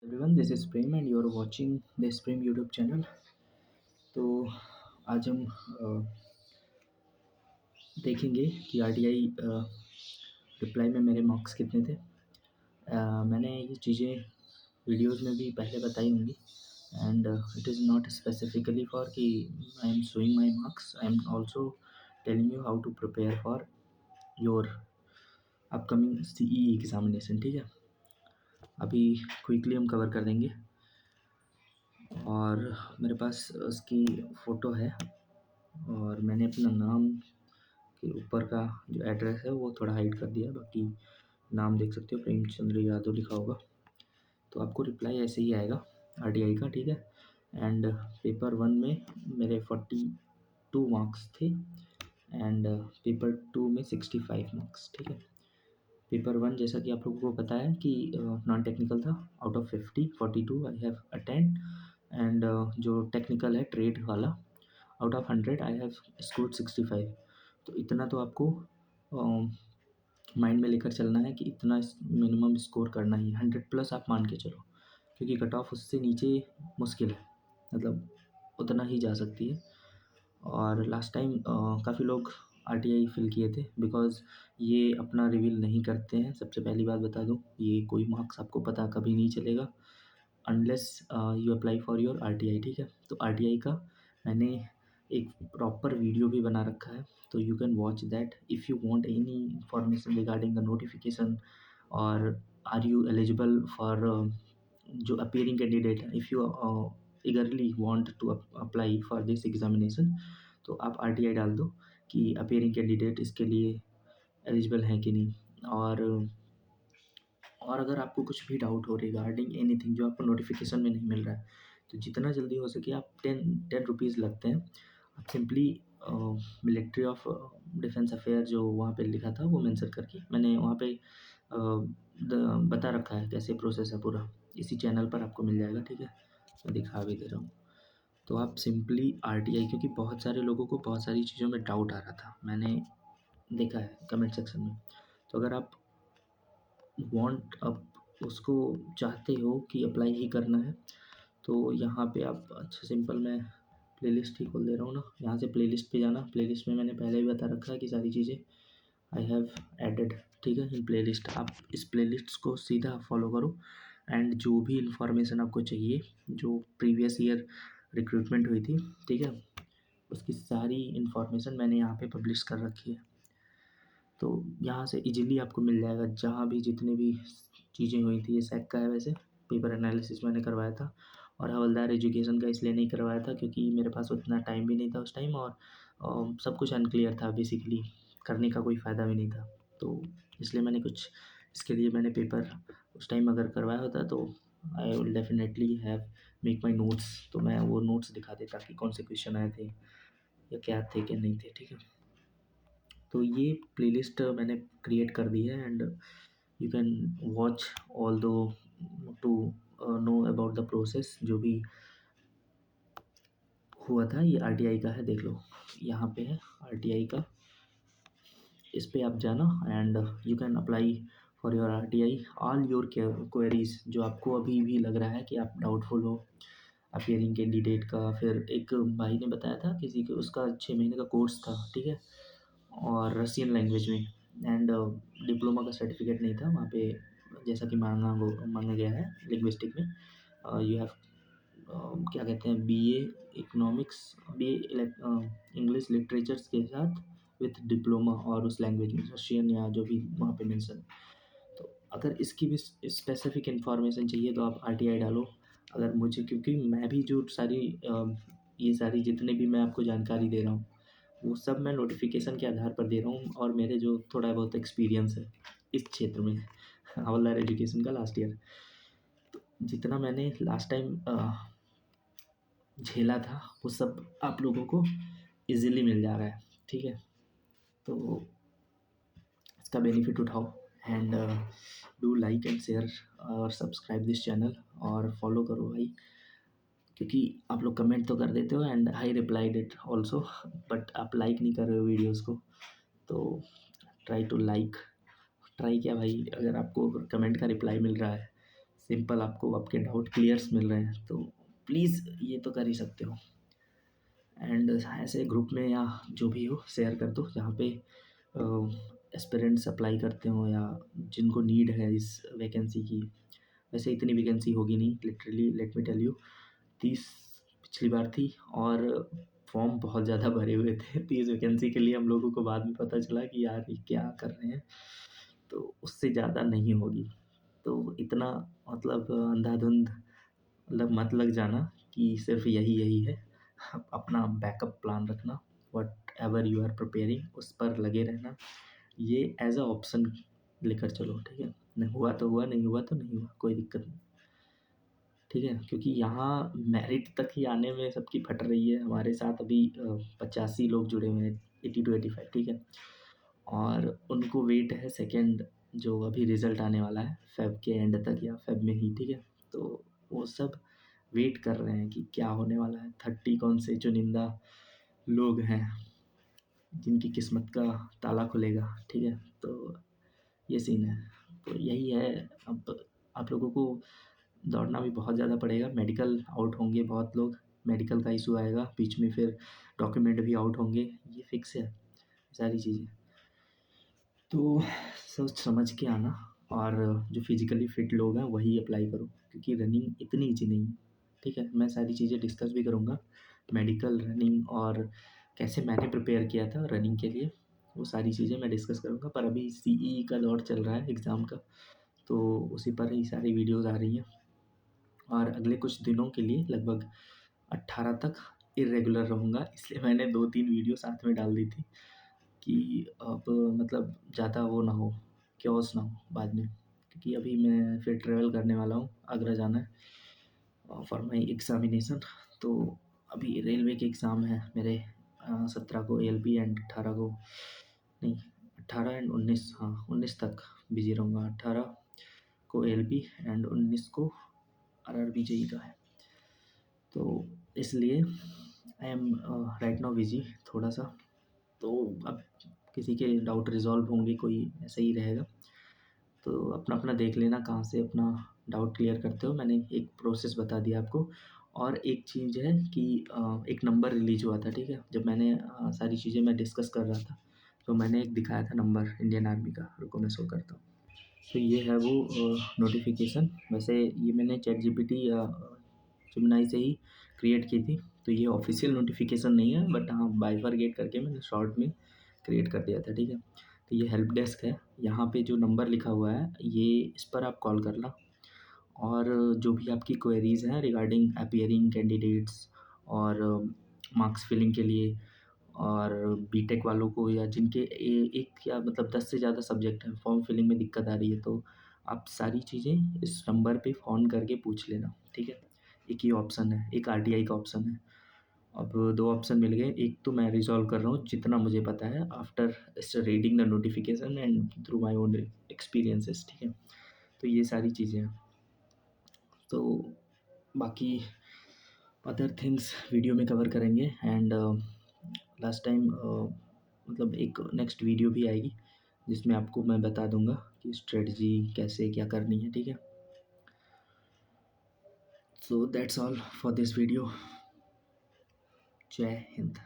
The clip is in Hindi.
Everyone, this is Prem and you are watching this Prem YouTube channel. तो आज हम देखेंगे कि आरटीआई रिप्लाई में मेरे मार्क्स कितने थे। मैंने ये चीज़ें वीडियोस में भी पहले बताई होंगी and it is not specifically for कि I am showing my marks, I am also telling you how to prepare for your upcoming CE examination. ठीक है, अभी क्विकली हम कवर कर देंगे। और मेरे पास उसकी फ़ोटो है और मैंने अपना नाम के ऊपर का जो एड्रेस है वो थोड़ा हाइड कर दिया, बाकी नाम देख सकते हो, प्रेमचंद्र यादव लिखा होगा। तो आपको रिप्लाई ऐसे ही आएगा आरटीआई का। ठीक है, एंड पेपर 1 में मेरे 42 मार्क्स थे एंड पेपर 2 में 65 मार्क्स। ठीक है, पेपर 1 जैसा कि आप लोगों को पता है कि नॉन टेक्निकल था। Out of 42 I have attend and जो टेक्निकल है ट्रेड वाला, out of 100 I have scored 65। तो इतना तो आपको माइंड में लेकर चलना है कि इतना मिनिमम स्कोर करना ही, 100 प्लस आप मान के चलो, क्योंकि कट ऑफ उससे नीचे मुश्किल है, मतलब उतना ही जा सकती है। और लास्ट टाइम काफ़ी लोग आरटीआई फिल किए थे, बिकॉज़ ये अपना रिवील नहीं करते हैं। सबसे पहली बात बता दूं, ये कोई मार्क्स आपको पता कभी नहीं चलेगा unless you apply for your RTI. ठीक है, तो आरटीआई का मैंने एक प्रॉपर वीडियो भी बना रखा है, तो you can watch that if you want any information regarding the notification और आर यू एलिजिबल फॉर जो अपीयरिंग कैंडिडेट है। If you eagerly want to apply for this examination, तो आप आरटीआई डाल दो कि अपीयरिंग कैंडिडेट इसके लिए एलिजिबल हैं कि नहीं। और अगर आपको कुछ भी डाउट हो रिगार्डिंग एनीथिंग जो आपको नोटिफिकेशन में नहीं मिल रहा है, तो जितना जल्दी हो सके आप 10 रुपीज़ लगते हैं, आप simply military of defence affair जो वहाँ पे लिखा था वो मेंशन करके, मैंने वहाँ पे बता रखा है कैसे प्रोसेस है पूरा, इसी चैनल पर आपको मिल जाएगा। ठीक है, मैं दिखा भी दे रहा हूँ। तो आप सिंपली आरटीआई, क्योंकि बहुत सारे लोगों को बहुत सारी चीज़ों में डाउट आ रहा था, मैंने देखा है कमेंट सेक्शन में। तो अगर आप आप उसको चाहते हो कि अप्लाई ही करना है, तो यहाँ पे आप अच्छा सिंपल, मैं प्लेलिस्ट ही खोल दे रहा हूँ ना, यहाँ से प्लेलिस्ट पे जाना। प्लेलिस्ट में मैंने पहले ही बता रखा है कि सारी चीज़ें आई हैव एडेड। ठीक है, इन प्लेलिस्ट आप इस प्लेलिस्ट को सीधा फॉलो करो एंड जो भी इंफॉर्मेशन आपको चाहिए, जो प्रीवियस ईयर रिक्रूटमेंट हुई थी, ठीक है, उसकी सारी इन्फॉर्मेशन मैंने यहाँ पे पब्लिश कर रखी है। तो यहाँ से इजीली आपको मिल जाएगा, जहाँ भी जितनी भी चीज़ें हुई थी। ये सैक का है वैसे, पेपर एनालिसिस मैंने करवाया था, और हवलदार एजुकेशन का इसलिए नहीं करवाया था क्योंकि मेरे पास उतना टाइम भी नहीं था उस टाइम, और सब कुछ अनक्लियर था बेसिकली, करने का कोई फ़ायदा भी नहीं था। तो इसलिए मैंने कुछ इसके लिए मैंने पेपर उस टाइम अगर करवाया होता तो I will definitely have make my notes, तो मैं वो नोट्स दिखा देता कि कौन से क्वेश्चन आए थे या क्या थे क्या नहीं थे। ठीक है, तो ये प्लेलिस्ट मैंने क्रिएट कर दी है and you can watch all those to know about the process जो भी हुआ था। ये आरटीआई का है, देख लो यहाँ पे है आरटीआई का, इस पे आप जाना and you can apply for your RTI all your queries जो आपको अभी भी लग रहा है कि आप डाउटफुल हो अपियरिंग कैंडिडेट का। फिर एक भाई ने बताया था किसी के, उसका 6 महीने का कोर्स था, ठीक है, और रसियन लैंग्वेज में, एंड डिप्लोमा का सर्टिफिकेट नहीं था वहाँ पे, जैसा कि मांगा गया है लिंग्विस्टिक में। यू हैव क्या कहते हैं, BA economics, BA English literatures के साथ विथ डिप्लोमा, और उस लैंग्वेज में रशियन या जो भी वहाँ पे मेंशन। तो अगर इसकी भी स्पेसिफिक इन्फॉर्मेशन चाहिए तो आप आरटीआई डालो। अगर मुझे, क्योंकि मैं भी जो सारी ये सारी जितने भी मैं आपको जानकारी दे रहा हूँ वो सब मैं नोटिफिकेशन के आधार पर दे रहा हूँ, और मेरे जो थोड़ा बहुत एक्सपीरियंस है इस क्षेत्र में हवलदार एजुकेशन का लास्ट ईयर, तो जितना मैंने लास्ट टाइम झेला था वो सब आप लोगों को इजीली मिल जा रहा है। ठीक है, तो इसका बेनिफिट उठाओ and do like and share और सब्सक्राइब दिस चैनल और फॉलो करो भाई, क्योंकि आप लोग कमेंट तो कर देते हो and I replied it also, but आप लाइक नहीं कर रहे हो वीडियोज़ को। तो ट्राई टू लाइक, ट्राई क्या भाई, अगर आपको कमेंट का रिप्लाई मिल रहा है, सिंपल आपको आपके डाउट क्लियर्स मिल रहे हैं, तो प्लीज़ ये तो कर ही सकते हो। एंड ऐसे ग्रुप में या जो भी हो शेयर कर दो, जहाँ पे एस्पिरेंट्स अप्लाई करते हो या जिनको नीड है इस वैकेंसी की। वैसे इतनी वैकेंसी होगी नहीं, literally let me tell you, 30 पिछली बार थी और फॉर्म बहुत ज़्यादा भरे हुए थे 30 वैकेंसी के लिए। हम लोगों को बाद में पता चला कि यार ये क्या कर रहे हैं, तो उससे ज़्यादा नहीं होगी। तो इतना मतलब अंधाधुंध मतलब मत लग जाना कि सिर्फ यही है। अपना बैकअप प्लान रखना, whatever you are preparing उस पर लगे रहना, ये एज अ ऑप्शन लेकर चलो, ठीक है। नहीं हुआ तो हुआ, नहीं हुआ तो नहीं हुआ, कोई दिक्कत नहीं, ठीक है। क्योंकि यहाँ मेरिट तक ही आने में सबकी फट रही है। हमारे साथ अभी 85 लोग जुड़े हुए हैं, 80 to 85, ठीक है। और उनको वेट है सेकेंड, जो अभी रिज़ल्ट आने वाला है फेब के एंड तक या फेब में ही, ठीक है। तो वो सब वेट कर रहे हैं कि क्या होने वाला है। 30 कौन से चुनिंदा लोग हैं जिनकी किस्मत का ताला खुलेगा, ठीक है। तो ये सीन है। तो यही है। अब आप लोगों को दौड़ना भी बहुत ज़्यादा पड़ेगा। मेडिकल आउट होंगे बहुत लोग, मेडिकल का इशू आएगा बीच में, फिर डॉक्यूमेंट भी आउट होंगे, ये फिक्स है सारी चीज़ें। तो सोच समझ के आना, और जो फिज़िकली फ़िट लोग हैं वही अप्लाई करो, क्योंकि रनिंग इतनी ईज़ी नहीं है, ठीक है। मैं सारी चीज़ें डिस्कस भी करूँगा, मेडिकल, रनिंग और कैसे मैंने प्रिपेयर किया था रनिंग के लिए, वो सारी चीज़ें मैं डिस्कस करूँगा। पर अभी सीई का दौर चल रहा है एग्ज़ाम का, तो उसी पर ही सारी वीडियोज़ आ रही हैं। और अगले कुछ दिनों के लिए लगभग 18 तक इर्रेगुलर रहूँगा, इसलिए मैंने 2-3 वीडियो साथ में डाल दी थी कि अब मतलब ज़्यादा वो ना हो, chaos ना हो बाद में। क्योंकि अभी मैं फिर ट्रैवल करने वाला हूँ, आगरा जाना है फॉर माई एग्ज़ामिनेशन। तो अभी रेलवे के एग्ज़ाम हैं मेरे 17 को एएलपी एंड 18 को, नहीं 18 एंड 19, हाँ 19 तक बिज़ी रहूँगा। 18 को एएलपी एंड 19 को आरआरबी जेईई का है। तो इसलिए I am right now busy थोड़ा सा। तो अब किसी के डाउट रिज़ॉल्व होंगे, कोई ऐसा ही रहेगा, तो अपना अपना देख लेना कहाँ से अपना डाउट क्लियर करते हो। मैंने एक प्रोसेस बता दिया आपको। और एक चीज़ है कि एक नंबर रिलीज़ हुआ था, ठीक है। जब मैंने सारी चीज़ें मैं डिस्कस कर रहा था, तो मैंने एक दिखाया था नंबर इंडियन आर्मी का, रुको मैं शो करता हूँ। तो ये है वो नोटिफिकेशन। वैसे ये मैंने चैट जीपीटी या जेमिनी से ही क्रिएट की थी, तो ये ऑफिशियल नोटिफिकेशन नहीं है, बट हाँ बाइफरगेट करके मैंने शॉर्ट में क्रिएट कर दिया था, ठीक है। तो ये हेल्प डेस्क है, यहाँ पे जो नंबर लिखा हुआ है ये, इस पर आप कॉल करना। और जो भी आपकी क्वेरीज़ हैं रिगार्डिंग अपीयरिंग कैंडिडेट्स और मार्क्स फिलिंग के लिए, और बीटेक वालों को या जिनके एक या मतलब 10 से ज़्यादा सब्जेक्ट हैं, फॉर्म फिलिंग में दिक्कत आ रही है, तो आप सारी चीज़ें इस नंबर पे फ़ोन करके पूछ लेना, ठीक है। एक ही ऑप्शन है, एक आरटीआई का ऑप्शन है। अब 2 ऑप्शन मिल गए, एक तो मैं रिज़ॉल्व कर रहा हूँ जितना मुझे पता है after reading the notification and through my own experiences, ठीक है। तो ये सारी चीज़ें हैं। तो बाकी अदर थिंग्स वीडियो में कवर करेंगे। एंड लास्ट टाइम मतलब एक नेक्स्ट वीडियो भी आएगी जिसमें आपको मैं बता दूंगा कि स्ट्रेटजी कैसे क्या करनी है, ठीक है। So that's all for this video. जय हिंद।